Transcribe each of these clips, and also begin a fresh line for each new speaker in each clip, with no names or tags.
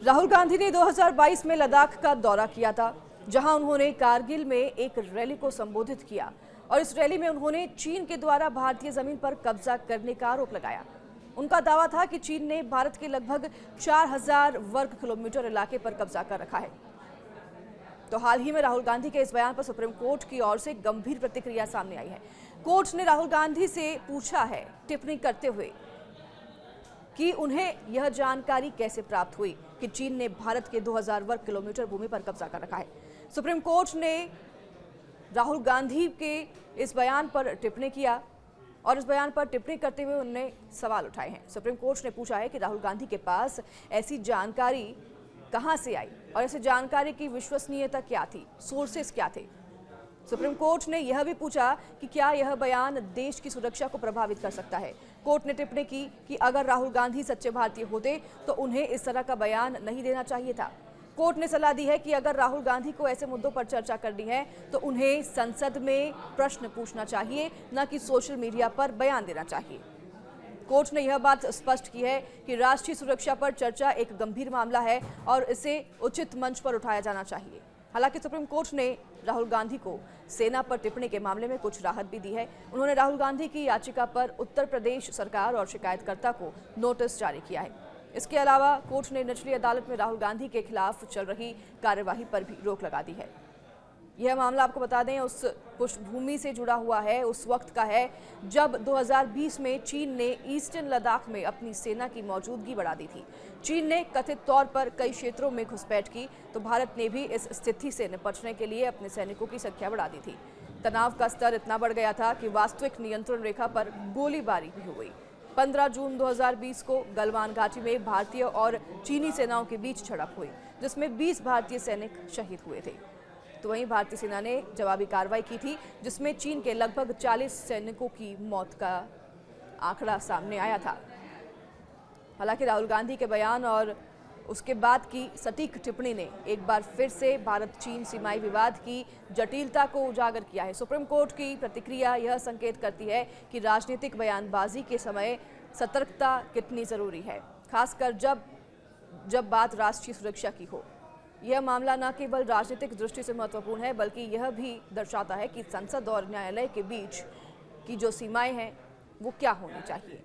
राहुल गांधी ने 2022 में लद्दाख का दौरा किया था, जहां उन्होंने कारगिल में एक रैली को संबोधित किया और इस रैली में उन्होंने चीन के द्वारा भारतीय जमीन पर कब्जा करने का आरोप लगाया। उनका दावा था कि चीन ने भारत के लगभग 4000 वर्ग किलोमीटर इलाके पर कब्जा कर रखा है। तो हाल ही में राहुल गांधी के इस बयान पर सुप्रीम कोर्ट की ओर से गंभीर प्रतिक्रिया सामने आई है। कोर्ट ने राहुल गांधी से पूछा है, टिप्पणी करते हुए, कि उन्हें यह जानकारी कैसे प्राप्त हुई कि चीन ने भारत के 2000 वर्ग किलोमीटर भूमि पर कब्जा कर रखा है। सुप्रीम कोर्ट ने राहुल गांधी के इस बयान पर टिप्पणी किया और इस बयान पर टिप्पणी करते हुए उन्होंने सवाल उठाए हैं। सुप्रीम कोर्ट ने पूछा है कि राहुल गांधी के पास ऐसी जानकारी कहां से आई और ऐसी जानकारी की विश्वसनीयता क्या थी, सोर्सेस क्या थे। सुप्रीम कोर्ट ने यह भी पूछा कि क्या यह बयान देश की सुरक्षा को प्रभावित कर सकता है। कोर्ट ने टिप्पणी की कि अगर राहुल गांधी सच्चे भारतीय होते तो उन्हें इस तरह का बयान नहीं देना चाहिए था। कोर्ट ने सलाह दी है कि अगर राहुल गांधी को ऐसे मुद्दों पर चर्चा करनी है तो उन्हें संसद में प्रश्न पूछना चाहिए, न कि सोशल मीडिया पर बयान देना चाहिए। कोर्ट ने यह बात स्पष्ट की है कि राष्ट्रीय सुरक्षा पर चर्चा एक गंभीर मामला है और इसे उचित मंच पर उठाया जाना चाहिए। हालांकि सुप्रीम कोर्ट ने राहुल गांधी को सेना पर टिप्पणी के मामले में कुछ राहत भी दी है। उन्होंने राहुल गांधी की याचिका पर उत्तर प्रदेश सरकार और शिकायतकर्ता को नोटिस जारी किया है। इसके अलावा कोर्ट ने निचली अदालत में राहुल गांधी के खिलाफ चल रही कार्यवाही पर भी रोक लगा दी है। यह मामला आपको बता दें उस पृष्ठभूमि से जुड़ा हुआ है, उस वक्त का है जब 2020 में चीन ने ईस्टर्न लद्दाख में अपनी सेना की मौजूदगी बढ़ा दी थी। चीन ने कथित तौर पर कई क्षेत्रों में घुसपैठ की तो भारत ने भी इस स्थिति से निपटने के लिए अपने सैनिकों की संख्या बढ़ा दी थी। तनाव का स्तर इतना बढ़ गया था कि वास्तविक नियंत्रण रेखा पर गोलीबारी भी हुई। 15 जून 2020 को गलवान घाटी में भारतीय और चीनी सेनाओं के बीच झड़प हुई, जिसमें 20 भारतीय सैनिक शहीद हुए थे। तो वहीं भारतीय सेना ने जवाबी कार्रवाई की थी, जिसमें चीन के लगभग 40 सैनिकों की मौत का आंकड़ा सामने आया था। हालांकि राहुल गांधी के बयान और उसके बाद की सटीक टिप्पणी ने एक बार फिर से भारत चीन सीमाई विवाद की जटिलता को उजागर किया है। सुप्रीम कोर्ट की प्रतिक्रिया यह संकेत करती है कि राजनीतिक बयानबाजी के समय सतर्कता कितनी जरूरी है, खासकर जब बात राष्ट्रीय सुरक्षा की हो। यह मामला न केवल राजनीतिक दृष्टि से महत्वपूर्ण है, बल्कि यह भी दर्शाता है कि संसद और न्यायालय के बीच की जो सीमाएं हैं वो क्या होनी चाहिए।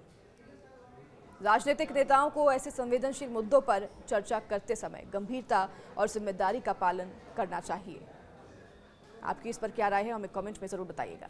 राजनीतिक नेताओं को ऐसे संवेदनशील मुद्दों पर चर्चा करते समय गंभीरता और जिम्मेदारी का पालन करना चाहिए। आपकी इस पर क्या राय है, हमें कमेंट में जरूर बताइएगा।